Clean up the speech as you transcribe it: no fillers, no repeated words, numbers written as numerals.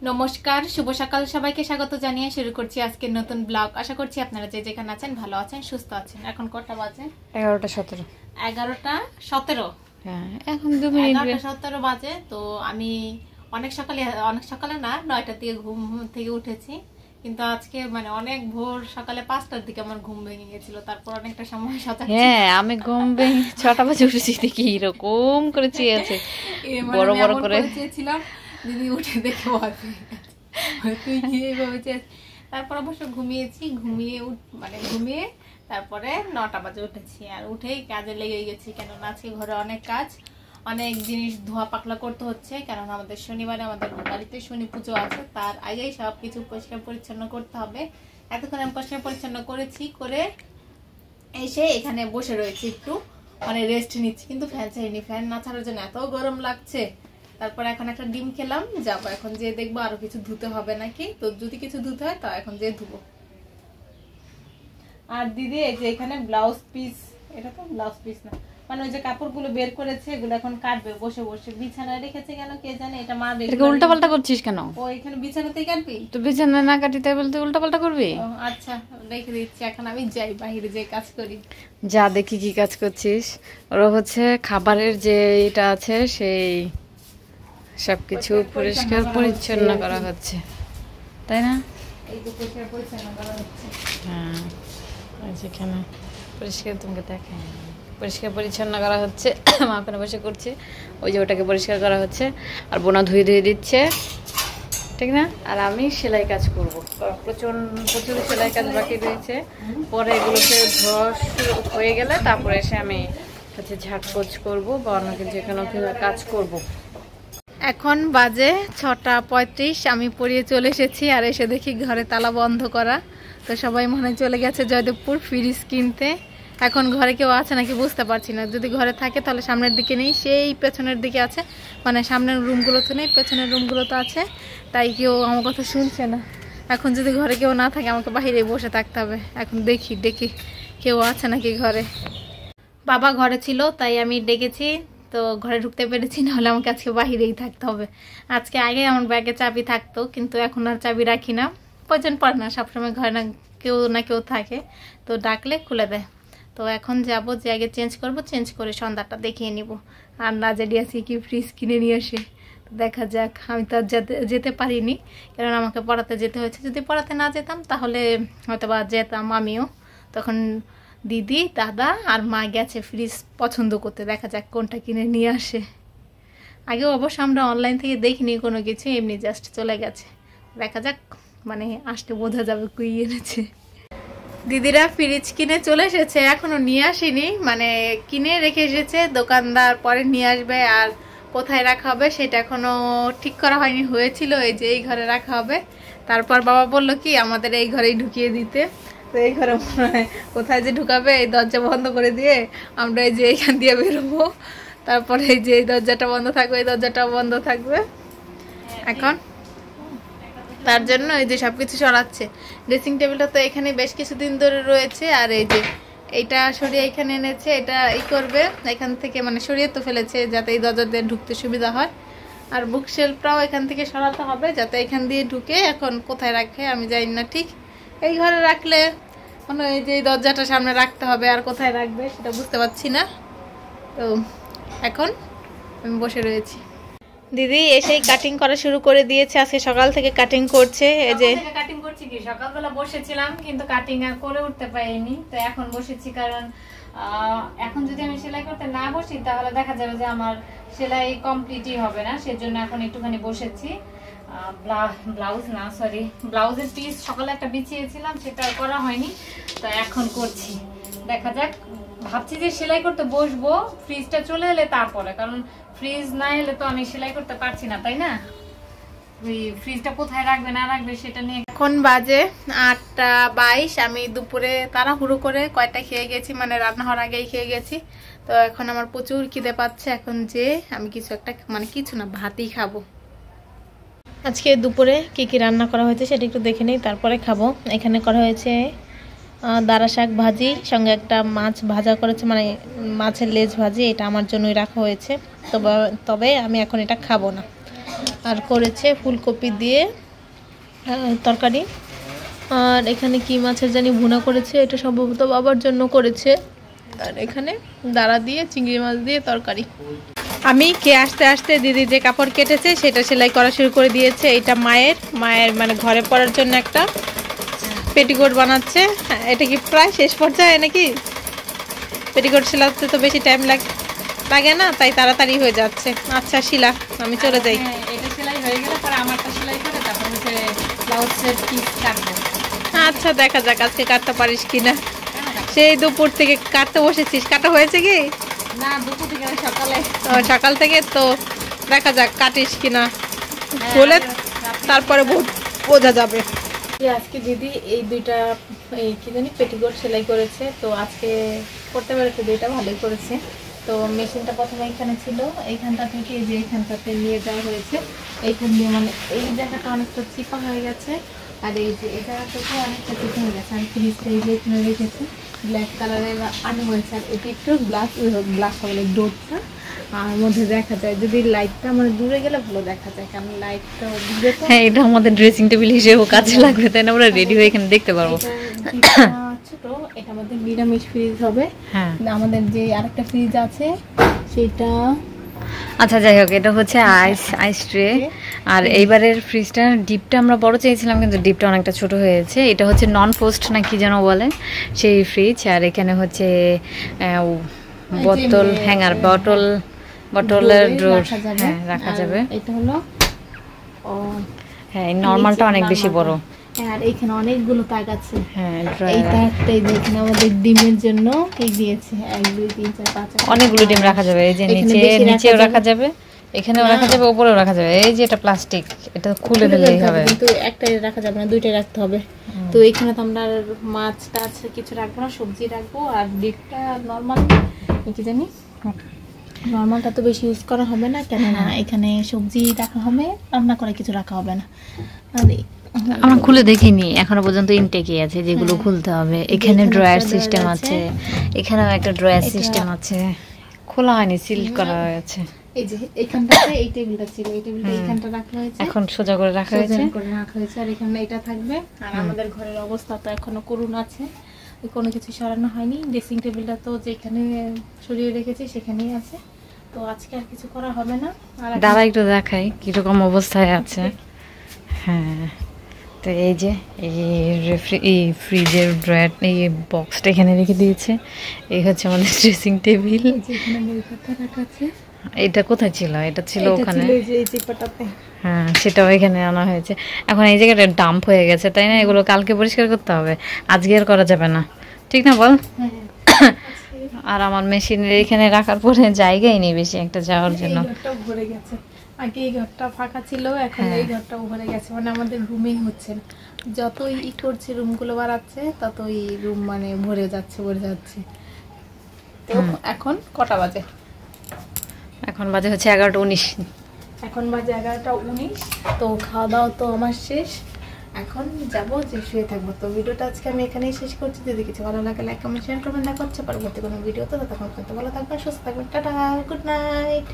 নমস্কার, শুভ সকাল সবাইকে স্বাগত জানিয়ে শুরু করছি আজকের নতুন ব্লগ। আশা করছি আপনারা যে যেখানে আছেন ভালো আছেন, সুস্থ আছেন। এখন কটা বাজে? 11:17। 11:17। হ্যাঁ, এখন 2 মিনিট 11:17 বাজে। তো আমি অনেক সকালে না 9টার দিকে ঘুম থেকে উঠেছি, কিন্তু আজকে মানে অনেক ভোর সকালে 5টার দিকে আমার ঘুম ভেঙে গেছিল। তারপর অনেকটা সময় সজাগ। হ্যাঁ, আমি ঘুম ভেঙে 6টা বাজে উঠেছি, দেখি এরকম করে চেয়েছে বড় বড় করে চেয়েছিলাম। দিদি উঠে দেখে তুই কি এইভাবে চেয়ে। তারপর অবশ্য ঘুমিয়েছি, ঘুমিয়ে তারপরে 9টা বাজে উঠেছি। আর উঠেই কাজে লেগে গেছি, কেননা আজকে ঘরে অনেক কাজ, অনেক জিনিস ধোয়া পাকলা করতে হচ্ছে। কারণ আমাদের শনিবারে আমাদের বাড়িতে শনি পুজো আছে, তার আগেই সবকিছু পরিষ্কার পরিচ্ছন্ন করতে হবে। এতক্ষণ আমি পরিষ্কার পরিচ্ছন্ন করে এসে এখানে বসে রয়েছি, একটু মানে রেস্ট নিচ্ছি। কিন্তু ফ্যান চাইনি, ফ্যান না ছাড়ার জন্য এত গরম লাগছে। তারপর এখন একটা ডিম খেলাম, যাবো এখন যে দেখবো আরো কিছু ধুতে হবে নাকি। তো যদি কিছু ধুতে হয় তো এখন যে ধুবো। আর দিদি এই যে এখানে ব্লাউজ পিস, এটা তো ব্লাউজ পিস না, মানে ওই যে কাপড়গুলো বের করেছে, এগুলো এখন কাটবে বসে বসে। বিছানায় রেখেছে কেন কে জানে, এটা মা উল্টা পাল্টা করছিস কেন? ও এখানে বিছানাতেই কাটবি তো বিছানা না কাটি তাই বলতে উল্টা পাল্টা করবি? আচ্ছা রেখে দিচ্ছি, এখন আমি যাই বাইরে যে কাজ করি। যা দেখি কি কাজ করছিস। ওরা হচ্ছে খাবারের যে এটা আছে সেই সবকিছু পরিষ্কার পরিচ্ছন্ন করা হচ্ছে, তাই না? এই যে পরিষ্কার পরিচ্ছন্ন করা হচ্ছে। হ্যাঁ, যেখানে পরিষ্কার তোমাকে দেখে পরিষ্কার পরিচ্ছন্ন করা হচ্ছে। মা ওখানে বসে করছে, ওই যে ওটাকে পরিষ্কার করা হচ্ছে। আর বোনা ধুয়ে দিচ্ছে, ঠিক না? আর আমি সেলাই কাজ করবো, প্রচুর সেলাই কাজ বাকি রয়েছে। পরে এগুলোকে ধোয়া হয়ে গেলে তারপরে এসে আমি হচ্ছে ঝাড়পোছ করবো বা অন্য যে কোনো কাজ করবো। এখন বাজে 6:35, আমি পড়িয়ে চলে এসেছি। আর এসে দেখি ঘরে তালা বন্ধ করা। তো সবাই মনে চলে গেছে জয়দেবপুর ফ্রিজ কিনতে। এখন ঘরে কেউ আছে নাকি বুঝতে পারছি না। যদি ঘরে থাকে তাহলে সামনের দিকে নেই, সেই পেছনের দিকে আছে, মানে সামনের রুমগুলোতে নেই, পেছনের রুমগুলোতে আছে। তাই কেউ আমার কথা শুনছে না। এখন যদি ঘরে কেউ না থাকে আমাকে বাইরে বসে থাকতে হবে। এখন দেখি কেউ আছে নাকি ঘরে। বাবা ঘরে ছিল তাই আমি ডেকেছি, তো ঘরে ঢুকতে পেরেছি, না হলে আমাকে আজকে বাহিরেই থাকতে হবে। আজকে আগে আমার ব্যাগে চাবি থাকতো, কিন্তু এখন আর চাবি রাখি না, প্রয়োজন পড়ে না। সবসময় ঘরে না কেউ থাকে, তো ডাকলে খুলে দেয়। তো এখন যাব, যে আগে চেঞ্জ করব, চেঞ্জ করে সন্ধ্যাটা দেখিয়ে নিব। আর না জানি আজকে কি ফ্রিজ কিনে নিয়ে আসে, দেখা যাক। আমি তো আর যেতে পারিনি, কারণ আমাকে পড়াতে যেতে হয়েছে। যদি পড়াতে না যেতাম তাহলে হয়তো বা যেতাম আমিও। তখন দিদি, দাদা আর মা গেছে ফ্রিজ পছন্দ করতে, দেখা যাক কোনটা কিনে নিয়ে আসে। আগেও অবশ্য আমরা অনলাইন থেকে দেখিনি কোনো কিছু, এমনি জাস্ট চলে গেছে। দেখা যাক, মানে আসতে বোঝা যাবে কুই এনেছে। দিদিরা ফ্রিজ কিনে চলে এসেছে, এখনো নিয়ে আসেনি, মানে কিনে রেখে এসেছে। দোকানদার পরে নিয়ে আসবে, আর কোথায় রাখা হবে সেটা এখনো ঠিক করা হয়নি। হয়েছিল এই যে এই ঘরে রাখা হবে, তারপর বাবা বলল কি আমাদের এই ঘরেই ঢুকিয়ে দিতে। তো এই ঘরে মনে হয় কোথায় যে ঢুকাবে, এই দরজা বন্ধ করে দিয়ে আমরা এই যে এইখান দিয়ে বেরোবো। তারপরে এই যে এই দরজাটা বন্ধ থাকবে, এই দরজাটাও বন্ধ থাকবে। এখন তার জন্য এই যে সবকিছু সরাচ্ছে। ড্রেসিং টেবিলটা তো এখানে বেশ কিছুদিন ধরে রয়েছে। আর এই যে এইটা সরিয়ে এখানে এনেছে, এটা করবে এখান থেকে, মানে সরিয়ে তো ফেলেছে যাতে এই দরজা দিয়ে ঢুকতে সুবিধা হয়। আর বুক শেলফটাও এখান থেকে সরাতে হবে, যাতে এখান দিয়ে ঢুকে। এখন কোথায় রাখে আমি জানি না ঠিক। এই ঘরে রাখলে মানে এই যে এই দরজাটা সামনে রাখতে হবে, আর কোথায় রাখবে সেটা বুঝতে পারছি না। তো এখন আমি বসে রয়েছি। দিদি এসেই কাটিং করা শুরু করে দিয়েছে, আজকে সকাল থেকে কাটিং করছে। এই যে কাটিং করছি কি, সকালবেলা বসেছিলাম কিন্তু কাটিং আর করে উঠতে পারিনি। তো এখন বসেছি, কারণ এখন যদি আমি সেলাই করতে না বসি তাহলে দেখা যাবে যে আমার সেলাই কমপ্লিটই হবে না। সেজন্য এখন একটুখানি বসেছি। ব্লাউজের পিস সকালে একটা বিছিয়েছিলাম, সেটা করা হয়নি, তো এখন করছি। দেখা যাক, ভাবছি যে সেলাই করতে বসবো ফ্রিজটা চলে এলে তারপরে, কারণ ফ্রিজ না এলে তো আমি সেলাই করতে পারছি না, তাই না? ফ্রিজটা কোথায় রাখবে না রাখবে সেটা নিয়ে। এখন বাজে 8:22, আমি দুপুরে তাড়াহুড়ো করে কয়টা খেয়ে গেছি, মানে রান্না হওয়ার আগেই খেয়ে গেছি। তো এখন আমার প্রচুর খিদে পাচ্ছে। এখন যে আমি কিছু একটা, মানে কিছু না, ভাতই খাবো। আজকে দুপুরে কি কি রান্না করা হয়েছে সেটা একটু দেখে নেই, তারপরে খাবো। এখানে করা হয়েছে দাঁড়া শাক ভাজি, সঙ্গে একটা মাছ ভাজা করেছে, মানে মাছের লেজ ভাজি। এটা আমার জন্যই রাখা হয়েছে, তবে আমি এখন এটা খাবো না। আর করেছে ফুলকপি দিয়ে তরকারি। আর এখানে কি মাছের জানি ভুনা করেছে, এটা সম্ভবত বাবার জন্য করেছে। আর এখানে দাঁড়া দিয়ে চিংড়ি মাছ দিয়ে তরকারি। আমি কে আসতে আসতে দিদি যে কাপড় কেটেছে সেটা সেলাই করা শুরু করে দিয়েছে। এটা মায়ের মানে ঘরে পরার জন্য একটা পেটিকোট বানাচ্ছে। এটা কি প্রায় শেষ পর্যায়ে নাকি? পেটিকোট সেলাতে তো বেশি টাইম লাগে না, তাই তাড়াতাড়ি হয়ে যাচ্ছে। আচ্ছা শিলা, আমি চলে যাই। এটা সেলাই হয়ে গেলে পরে আমারটা সেলাই করে তারপর হচ্ছে ব্লাউজের পিস কাটবো। আচ্ছা দেখা যাক আজকে কাটতে পারিস কিনা। সেই দুপুর থেকে কাটতে বসেছিস, কাটা হয়েছে কি না? দুপুর থেকে সকালে। সকাল থেকে তো দেখা যাক কাটিস কিনা, বলে তারপরে বোঝা যাবে। আজকে দিদি এই দুইটা কি জানি পেটিকোট সেলাই করেছে, তো আজকে করতে পেরেছে, দুইটা ভালোই করেছে। তো মেশিনটা প্রথমে এখানে ছিল, এইখানটা থেকে এই যে এইখানটাতে নিয়ে যাওয়া হয়েছে। এইখান দিয়ে মানে এই জায়গাটা অনেকটা চিপা হয়ে গেছে, আর এই যে এই জায়গাটাতেও অনেকটা চিপা হয়ে গেছে। আমি ফ্রিজটা এই যে এখানে রেখেছি, ব্ল্যাক কালারের আনা হয়েছে। আর এটি একটু ব্ল্যাক হবে ডোরটা, আর মধ্যে দেখা যায় যদি লাইটটা মানে দূরে গেলে ভালো দেখা যায়, কারণ লাইটটা দূরে। হ্যাঁ, এটা আমাদের ড্রেসিং টেবিল হিসেবেও কাজে লাগবে, তাই না? আমরা রেডি হয়ে এখানে দেখতে পারবো। ছোট, এটা আমাদের নিরামিষ ফ্রিজ হবে। হ্যাঁ, আমাদের যে আরেকটা ফ্রিজ আছে সেটা। আচ্ছা যাই হোক, এটা হচ্ছে আইস ট্রে। আর এইবারের ফ্রিজটা ডিপটা আমরা বড় চেয়েছিলাম, কিন্তু ডিপটা অনেকটা ছোট হয়েছে। এটা হচ্ছে নন পোস্ট না কি যেন বলে সেই ফ্রিজ। আর এখানে হচ্ছে বোতল হ্যাঙ্গার, বটলের ড্রয়ার হ্যাঁ রাখা যাবে। এটা হলো হ্যাঁ, এই নরমালটা অনেক বেশি বড়। আর এখানে অনেকগুলো তাক আছে। হ্যাঁ, এই তাকটা এখানে আমাদের ডিমের জন্য এই দিয়েছে 1 2 3 4 5 অনেকগুলো ডিম রাখা যাবে। এই যে নিচেও রাখা যাবে, এখানেও রাখা যাবে, উপরেও রাখা যাবে। এই যে এটা প্লাস্টিক, এটা খুলে ফেললেই হবে, কিন্তু একটাই রাখা যাবে না, দুইটাই রাখতে হবে। তো এখানে তো আমরা মাছ টাছ কিছু রাখবো না, সবজি রাখবো। আর ডিমটা নরমাল কি জানি, নরমালটা তো বেশি ইউজ করা হবে না, কেননা এখানে সবজি রাখা হবে, রান্না করে কিছু রাখা হবে না। আর আমরা খুলে দেখিনি এখনো পর্যন্ত, ইনটেকই আছে, যেগুলো খুলতে হবে। এখানে ড্রয়ার সিস্টেম আছে, এখানেও একটা ড্রয়ার সিস্টেম আছে, খোলা হয়নি, সিল করা হয়েছে। এই যে এইখানটাতে এই টেবিলটা ছিল, এই টেবিলটা এইখানটা রাখা হয়েছে, এখন সোজা করে রাখা হয়েছে। আর এখানে এটা থাকবে। আর আমাদের ঘরের অবস্থা তো এখনো করুণ আছে, কোনো কিছু সরানো হয়নি। ড্রেসিং টেবিলটা তো যেখানে সরিয়ে রেখেছি সেখানেই আছে, তো আজকে আর কিছু করা হবে না। আর দাঁড়া একটু দেখাই কিরকম অবস্থায় আছে। হ্যাঁ, তো এই যে এই ফ্রিজের ড্রয়ার, এই বক্সটা এখানে রেখে দিয়েছে। এই হচ্ছে আমাদের ড্রেসিং টেবিল। এটা কোথায় ছিল? এটা ছিল ওখানে, হ্যাঁ সেটাও এখানে আনা হয়েছে। এখন এই জায়গাটা ডাম্প হয়ে গেছে, তাই না? এগুলো কালকে পরিষ্কার করতে হবে, আজকে আর করা যাবে না, ঠিক না বল? আর আমার মেশিনের এখানে রাখার পরে জায়গাই নেই বেশি একটা যাওয়ার জন্য। ভরে গেছে, আগে এই ঘরটা ফাঁকা ছিল, এখন এই ঘরটা ভরে গেছে, মানে আমাদের রুমেই হচ্ছে না। যতই করছে রুমগুলো বাড়াচ্ছে, ততই রুম মানে ভরে যাচ্ছে। তো এখন কটা বাজে? এখন বাজে হচ্ছে 11:19। এখন বাজে 11:19। তো খাওয়া দাওয়া তো আমার শেষ, এখন যাব যে শুয়ে থাকবো। তো ভিডিওটা আজকে আমি এখানেই শেষ করছি। যদি কিছু ভালো লাগে লাইক কমেন্ট শেয়ার করবেন, দেখা হচ্ছে পরবর্তী কোনো ভিডিওতে। ততক্ষণ ভালো থাকবেন, সুস্থ থাকবেন, টাটা, গুড নাইট।